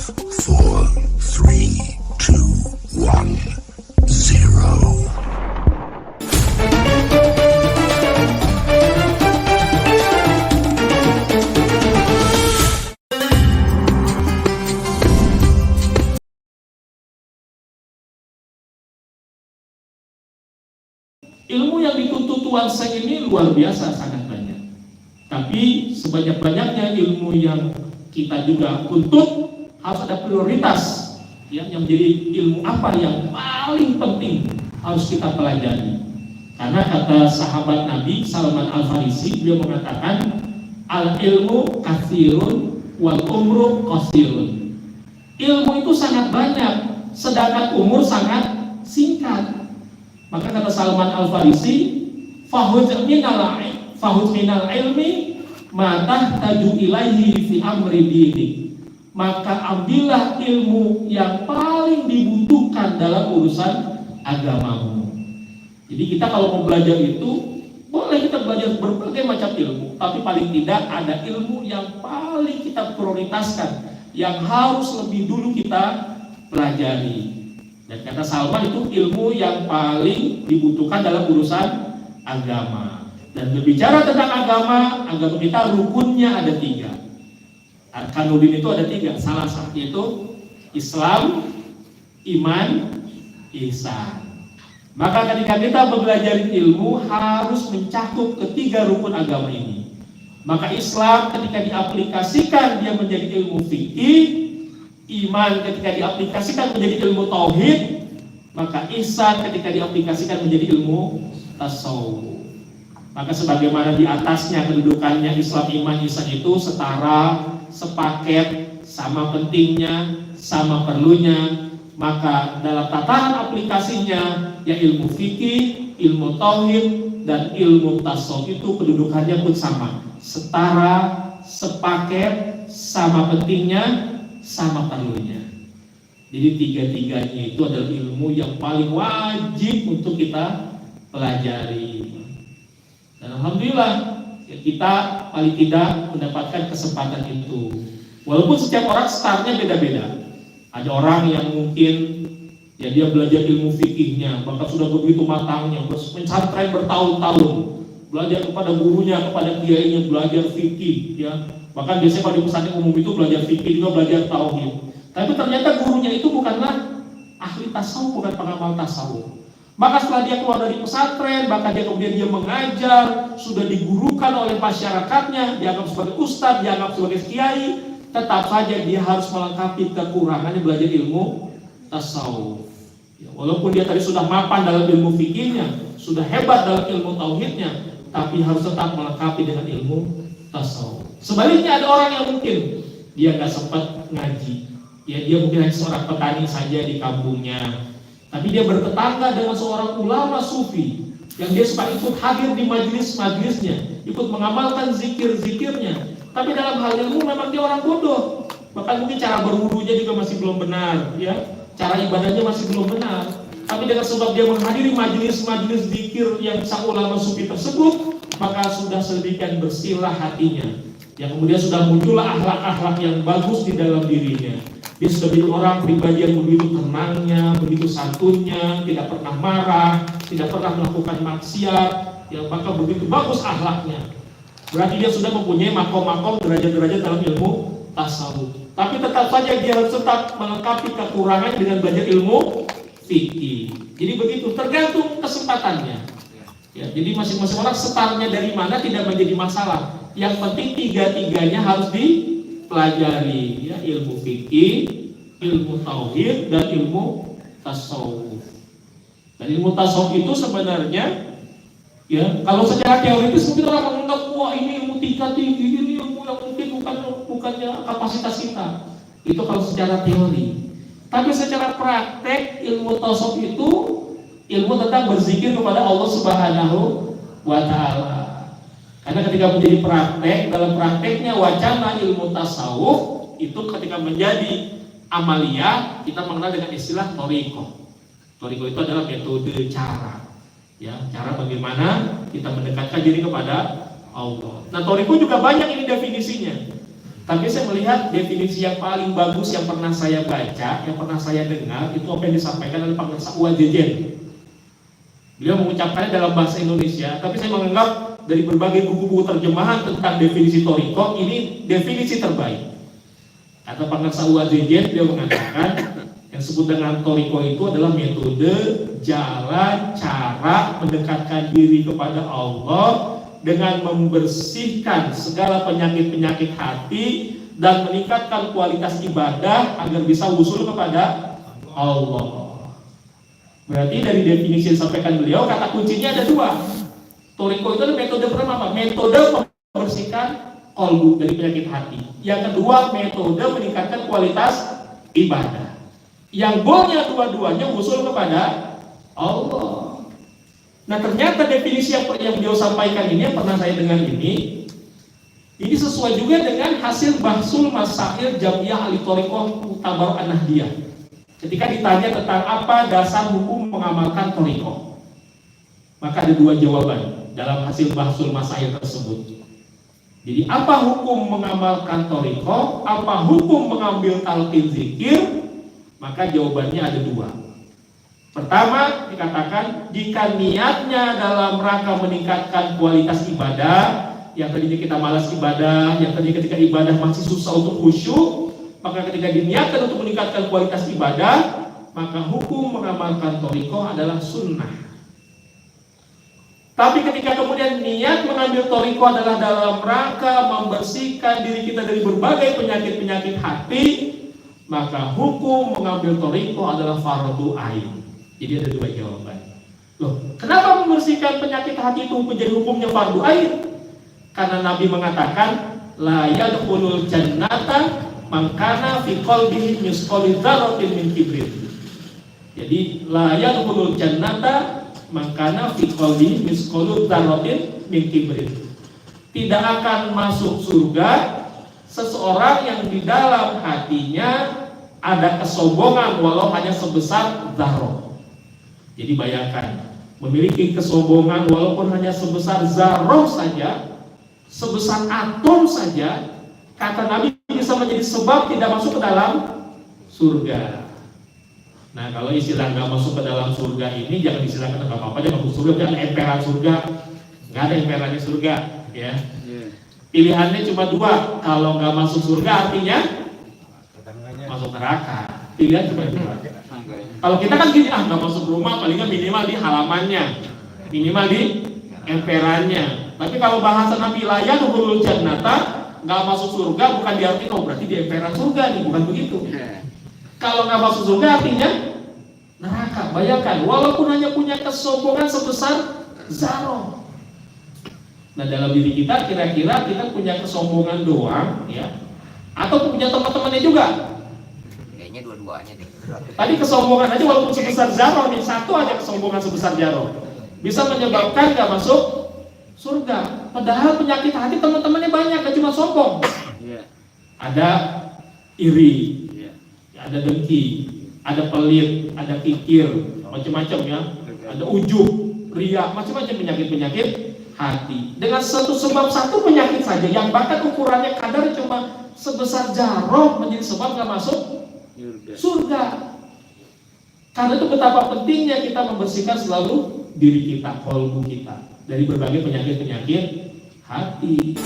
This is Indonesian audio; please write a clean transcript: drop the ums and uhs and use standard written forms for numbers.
4, 3, 2, 1, 0. Ilmu yang dituntut Tuhan saya ini luar biasa, sangat banyak. Tapi sebanyak-banyaknya ilmu yang kita juga tuntut harus ada prioritas, ya, yang menjadi ilmu apa yang paling penting harus kita pelajari. Karena kata sahabat Nabi Salman Al-Farisi, beliau mengatakan al ilmu katsirun wal umru qasirun. Ilmu itu sangat banyak, sedangkan umur sangat singkat. Maka kata Salman Al-Farisi, fahud minal ilmi ma tahtaju ilaihi fi amri dini. Maka ambillah ilmu yang paling dibutuhkan dalam urusan agamamu. Jadi kita kalau mau belajar itu, boleh kita belajar berbagai macam ilmu, tapi paling tidak ada ilmu yang paling kita prioritaskan, yang harus lebih dulu kita pelajari. Dan kata Salman itu ilmu yang paling dibutuhkan dalam urusan agama. Dan berbicara tentang agama kita rukunnya ada 3. Arkanuddin itu ada 3. Salah satunya itu Islam, iman, ihsan. Maka ketika kita belajar ilmu harus mencakup ketiga rukun agama ini. Maka Islam ketika diaplikasikan dia menjadi ilmu fikih, iman ketika diaplikasikan menjadi ilmu tauhid, maka ihsan ketika diaplikasikan menjadi ilmu tasawuf. Maka sebagaimana di atasnya kedudukannya Islam, iman, ihsan itu setara, sepaket, sama pentingnya, sama perlunya, maka dalam tataran aplikasinya ya ilmu fikih, ilmu tauhid, dan ilmu tasawuf itu kedudukannya pun sama, setara, sepaket, sama pentingnya, sama perlunya. Jadi 3-tiganya itu adalah ilmu yang paling wajib untuk kita pelajari. Dan alhamdulillah ya, kita paling tidak mendapatkan kesempatan itu. Walaupun setiap orang startnya beda-beda. Ada orang yang mungkin ya dia belajar ilmu fikihnya, bahkan sudah begitu matangnya, pesantren bertahun-tahun, belajar kepada gurunya, kepada kiainya, belajar fikih, ya. Bahkan biasanya kalau di pesantren umum itu belajar fikih juga belajar tauhid. Tapi ternyata gurunya itu bukanlah ahli tasawuf, bukan pengamal tasawuf. Maka setelah dia keluar dari pesantren, bahkan dia kemudian dia mengajar, sudah digurukan oleh masyarakatnya, dianggap sebagai ustadz, dianggap sebagai kiai, tetap saja dia harus melengkapi kekurangannya belajar ilmu tasawuf. Ya, walaupun dia tadi sudah mapan dalam ilmu fikihnya, sudah hebat dalam ilmu tauhidnya, tapi harus tetap melengkapi dengan ilmu tasawuf. Sebaliknya ada orang yang mungkin dia nggak sempat ngaji, ya dia mungkin hanya seorang petani saja di kampungnya, tapi dia bertetangga dengan seorang ulama sufi yang dia suka ikut hadir di majelis-majelisnya, ikut mengamalkan zikir-zikirnya. Tapi dalam hal ilmu memang dia orang bodoh, bahkan mungkin cara berwudunya juga masih belum benar, ya cara ibadahnya masih belum benar. Tapi dengan sebab dia menghadiri majelis-majelis zikir yang sang ulama sufi tersebut, maka sudah sedemikian bersihlah hatinya, yang kemudian sudah muncullah akhlak-akhlak yang bagus di dalam dirinya. Dia sudah menjadi orang pribadi yang begitu tenangnya, begitu santunnya, tidak pernah marah, tidak pernah melakukan maksiat, yang maka begitu bagus akhlaknya. Berarti dia sudah mempunyai makom-makom derajat-derajat dalam ilmu tasawuf. Tapi tetap saja dia harus tetap melengkapi kekurangan dengan belajar ilmu fikih. Jadi begitu, tergantung kesempatannya. Ya, jadi masing-masing orang startnya dari mana tidak menjadi masalah. Yang penting 3-tiganya harus dipelajari, ya, ilmu fikih, ilmu tauhid, dan ilmu tasawuf. Dan ilmu tasawuf itu sebenarnya, ya, kalau secara teoritis mungkin orang menganggap wah ini ilmu tingkat tinggi, ini ilmu yang mungkin bukannya kapasitas kita. Itu kalau secara teori. Tapi secara praktek ilmu tasawuf itu ilmu tentang berzikir kepada Allah Subhanahu wa Ta'ala. Karena ketika menjadi praktek, dalam prakteknya wacana ilmu tasawuf itu ketika menjadi amaliyah, kita mengenal dengan istilah thariqah. Thariqah itu adalah metode, cara, ya, cara bagaimana kita mendekatkan diri kepada Allah. Nah, thariqah juga banyak ini definisinya. Tapi saya melihat definisi yang paling bagus yang pernah saya baca, yang pernah saya dengar, itu apa yang disampaikan oleh Pak Sakwa Jejen. Beliau mengucapkannya dalam bahasa Indonesia, tapi saya menganggap dari berbagai buku-buku terjemahan tentang definisi Thoriqah, ini definisi terbaik. Kata Pak Sakwa Jejen, beliau mengatakan yang disebut dengan Thoriqah itu adalah metode, jalan, cara mendekatkan diri kepada Allah dengan membersihkan segala penyakit-penyakit hati dan meningkatkan kualitas ibadah agar bisa wusul kepada Allah. Berarti dari definisi yang disampaikan beliau, kata kuncinya ada dua. Thoriqah itu adalah metode pertama apa? Metode membersihkan qalbu dari penyakit hati. Yang kedua, metode meningkatkan kualitas ibadah. Yang goalnya dua-duanya wusul kepada Allah. Nah, ternyata definisi yang beliau sampaikan ini, yang pernah saya dengar ini sesuai juga dengan hasil bahsul masail Jamiah Ahli Thoriqah Muktabar An-Nahdiyah. Ketika ditanya tentang apa dasar hukum mengamalkan Thoriqah, maka ada dua jawaban dalam hasil bahsul masail tersebut. Jadi apa hukum mengamalkan Thoriqah, apa hukum mengambil talqin zikir? Maka jawabannya ada dua. Pertama, dikatakan jika niatnya dalam rangka meningkatkan kualitas ibadah, yang tadinya kita malas ibadah, yang tadinya ketika ibadah masih susah untuk khusyuk, maka ketika diniatkan untuk meningkatkan kualitas ibadah, maka hukum mengamalkan Thoriqah adalah sunnah. Tapi ketika kemudian niat mengambil Thoriqah adalah dalam rangka membersihkan diri kita dari berbagai penyakit-penyakit hati, maka hukum mengambil Thoriqah adalah fardu ain. Jadi ada dua jawaban. Loh, kenapa membersihkan penyakit hati itu menjadi hukumnya fardu ain? Karena Nabi mengatakan la yadkhulul jannata man kana fi qalbihi misqalu dzarratin min kibrin. Jadi la yadkhulul jannata man kana fi qalbihi misqalu dzarratin min kibrin. Tidak akan masuk surga seseorang yang di dalam hatinya ada kesombongan walau hanya sebesar dzarrah. Jadi bayangkan, memiliki kesombongan walaupun hanya sebesar zarah saja, sebesar atom saja, kata Nabi bisa menjadi sebab tidak masuk ke dalam surga. Nah, kalau istilah nggak masuk ke dalam surga ini jangan istilahkan apa-apa aja masuk surga, jangan emperan surga, nggak ada emperannya surga, ya. Pilihannya cuma dua, kalau nggak masuk surga artinya masuk neraka. Pilihan cuma dua. Kalau kita kan gini, nggak masuk rumah, palingan minimal di halamannya, minimal di emperannya. Tapi kalau bahasa Nabi layan hulul jannata, nggak masuk surga bukan diartikan berarti di emperan surga nih, bukan begitu. Kalau nggak masuk surga artinya neraka. Bayangkan, walaupun hanya punya kesombongan sebesar zarah. Nah, dalam diri kita kira-kira kita punya kesombongan doang, ya, atau punya teman-temannya juga? Kayaknya dua-duanya deh. Tadi kesombongan aja walaupun sebesar zarah nih, satu aja kesombongan sebesar zarah bisa menyebabkan nggak masuk surga. Padahal penyakit hati teman-temannya banyak, gak cuma sombong. Ada iri, ada dengki, ada pelit, ada kikir, macam-macam ya. Ada ujub, riya, macam-macam penyakit-penyakit hati. Dengan satu penyakit saja yang bahkan ukurannya kadar cuma sebesar zarah menjadi sebab nggak masuk surga. Karena itu betapa pentingnya kita membersihkan selalu diri kita, qalbu kita dari berbagai penyakit-penyakit hati.